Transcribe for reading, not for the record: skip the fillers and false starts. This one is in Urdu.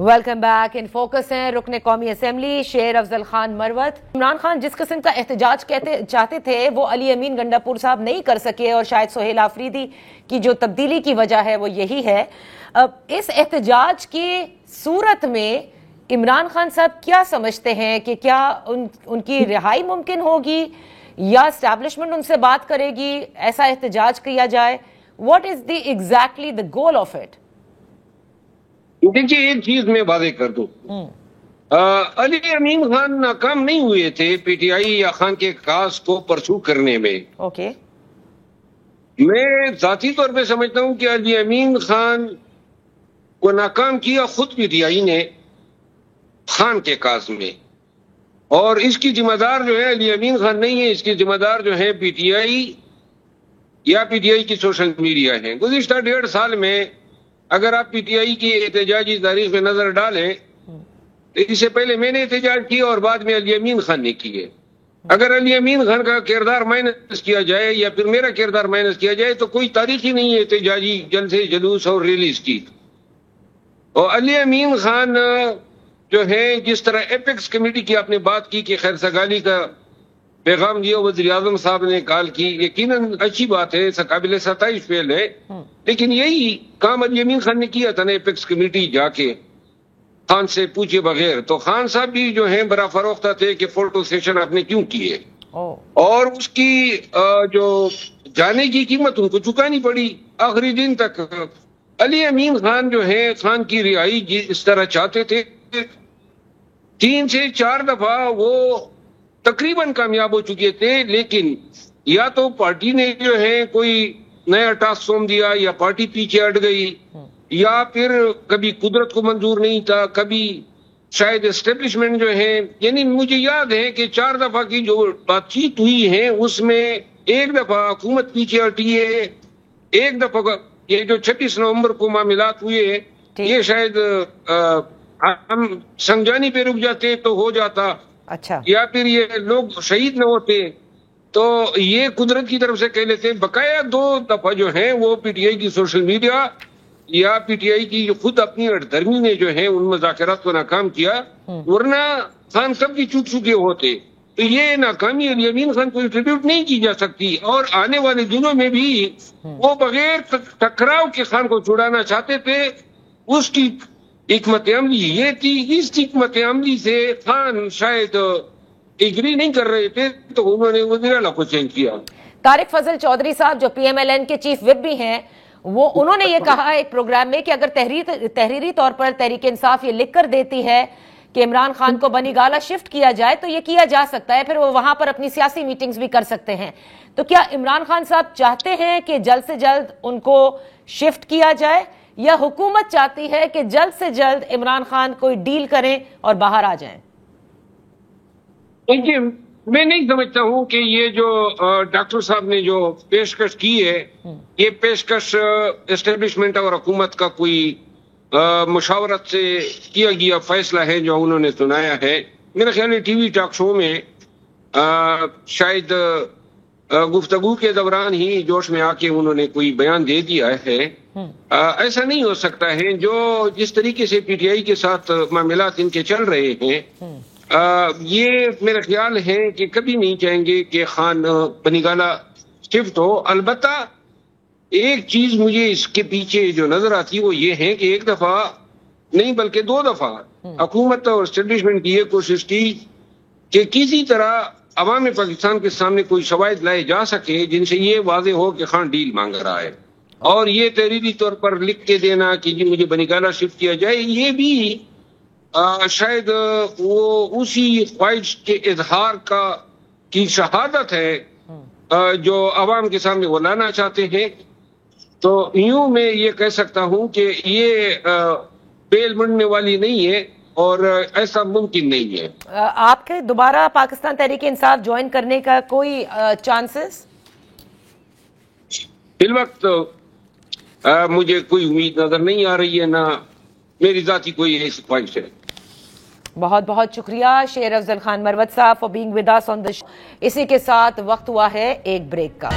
Welcome back. ان فوکس ہیں رکن قومی اسمبلی شیر افضل خان مروت. عمران خان جس قسم کا احتجاج چاہتے تھے وہ علی امین گنڈا پور صاحب نہیں کر سکے، اور شاید سہیل آفریدی کی جو تبدیلی کی وجہ ہے وہ یہی ہے. اس احتجاج کی صورت میں عمران خان صاحب کیا سمجھتے ہیں کہ کیا ان کی رہائی ممکن ہوگی یا اسٹیبلشمنٹ ان سے بات کرے گی، ایسا احتجاج کیا جائے؟ What is the exactly the goal of it? دیکھیے ایک چیز میں واضح کر دوں، علی امین خان ناکام نہیں ہوئے تھے پی ٹی آئی یا خان کے کاز کو پرسو کرنے میں. اوکے، میں ذاتی طور پہ سمجھتا ہوں کہ علی امین خان کو ناکام کیا خود پی ٹی آئی نے خان کے کاز میں، اور اس کی ذمہ دار جو ہے علی امین خان نہیں ہے، اس کی ذمہ دار جو ہے پی ٹی آئی یا پی ٹی آئی کی سوشل میڈیا ہے. گزشتہ 1.5 سال میں اگر آپ پی ٹی آئی کی احتجاجی تاریخ میں نظر ڈالیں تو اس سے پہلے میں نے احتجاج کیا اور بعد میں علی امین خان نے کیے. اگر علی امین خان کا کردار مائنس کیا جائے یا پھر میرا کردار مائنس کیا جائے تو کوئی تاریخ ہی نہیں ہے احتجاجی جلسے جلوس اور ریلیز کی. اور علی امین خان جو ہے، جس طرح ایپیکس کمیٹی کی آپ نے بات کی کہ خیر سگالی کا پیغام دیا وزیر اعظم صاحب نے کال کی، یقیناً اچھی بات ہے، قابل ستائش فعل ہے، لیکن یہی کام علی امین خان نے کیا تھا نا ایپیکس کمیٹی جا کے خان سے پوچھے بغیر. تو خان صاحب بھی جو ہیں برا فروختہ تھے کہ فوٹو سیشن آپ نے کیوں کیے، اور اس کی جو جانے کی قیمت ان کو چکانی پڑی آخری دن تک. علی امین خان جو ہے خان کی رہائی اس طرح چاہتے تھے، 3 سے 4 دفعہ وہ تقریباً کامیاب ہو چکے تھے، لیکن یا تو پارٹی نے جو ہے کوئی نیا ٹاسک سونپ دیا یا پارٹی پیچھے ہٹ گئی، یا پھر کبھی قدرت کو منظور نہیں تھا، کبھی شاید اسٹیبلشمنٹ جو ہے. یعنی مجھے یاد ہے کہ 4 دفعہ کی جو بات چیت ہوئی ہے اس میں ایک دفعہ حکومت پیچھے ہٹی ہے، ایک دفعہ یہ جو 26 نومبر کو معاملات ہوئے یہ شاید ہم سنجانی پہ رک جاتے تو ہو جاتا، اچھا، یا پھر یہ لوگ شہید نہ ہوتے تو یہ قدرت کی طرف سے کہہ لیتے. بقایا 2 دفعہ جو ہیں وہ پی ٹی آئی کی سوشل میڈیا یا پی ٹی آئی کی خود اپنی اٹھدھرمی نے جو ہے ان مذاکرات کو ناکام کیا، ورنہ خان کب کی چک چکے ہوتے. تو یہ ناکامی علی امین خان کو ایٹریبیوٹ نہیں کی جا سکتی، اور آنے والے دنوں میں بھی وہ بغیر ٹکراؤ کے خان کو چھڑانا چاہتے تھے. اس کی حکمت عملی یہ تھی، اس حکمت عملی سے خان شاید ایگری نہیں کر رہے تھے تو انہوں نے وزیر اعلیٰ کو چینج کیا. طارق فضل چودھری صاحب جو پی ایم ایل این کے چیف وپ بھی ہیں، انہوں نے یہ کہا ایک پروگرام میں کہ اگر تحریری طور پر تحریک انصاف یہ لکھ کر دیتی ہے کہ عمران خان کو بنی گالہ شفٹ کیا جائے تو یہ کیا جا سکتا ہے، پھر وہ وہاں پر اپنی سیاسی میٹنگز بھی کر سکتے ہیں. تو کیا عمران خان صاحب چاہتے ہیں کہ جلد سے جلد ان کو شفٹ کیا جائے، یا حکومت چاہتی ہے کہ جلد سے جلد عمران خان کوئی ڈیل کریں اور باہر آ جائیں؟ دیکھیے میں نہیں سمجھتا ہوں کہ یہ جو ڈاکٹر صاحب نے جو پیشکش کی ہے یہ پیشکش اسٹیبلشمنٹ اور حکومت کا کوئی مشاورت سے کیا گیا فیصلہ ہے جو انہوں نے سنایا ہے. میرا خیال ہے ٹی وی ٹاک شو میں شاید گفتگو کے دوران ہی جوش میں آ کے انہوں نے کوئی بیان دے دیا ہے. ایسا نہیں ہو سکتا ہے. جو جس طریقے سے پی ٹی آئی کے ساتھ معاملات ان کے چل رہے ہیں، یہ میرا خیال ہے کہ کبھی نہیں چاہیں گے کہ خان بنی گالہ شفٹ ہو. البتہ ایک چیز مجھے اس کے پیچھے جو نظر آتی وہ یہ ہے کہ ایک دفعہ نہیں بلکہ 2 دفعہ حکومت اور اسٹیبلشمنٹ کی یہ کوشش کی کہ کسی طرح عوام پاکستان کے سامنے کوئی شواہد لائے جا سکے جن سے یہ واضح ہو کہ خان ڈیل مانگ رہا ہے، اور یہ تحریری طور پر لکھ کے دینا کہ جی مجھے بنی گالہ شفٹ کیا جائے، یہ بھی شاید وہ اسی خواہش کے اظہار کی شہادت ہے جو عوام کے سامنے وہ لانا چاہتے ہیں. تو یوں میں یہ کہہ سکتا ہوں کہ یہ بیل مڑنے والی نہیں ہے اور ایسا ممکن نہیں ہے. آپ کے دوبارہ پاکستان تحریک انصاف جوائن کرنے کا کوئی چانسز؟ فی الوقت مجھے کوئی امید نظر نہیں آ رہی ہے، نہ میری ذاتی کوئی ایسی خواہش ہے. بہت بہت شکریہ شیر افضل خان مروت صاحب فار بینگ ود اس آن دی شو. اسی کے ساتھ وقت ہوا ہے ایک بریک کا.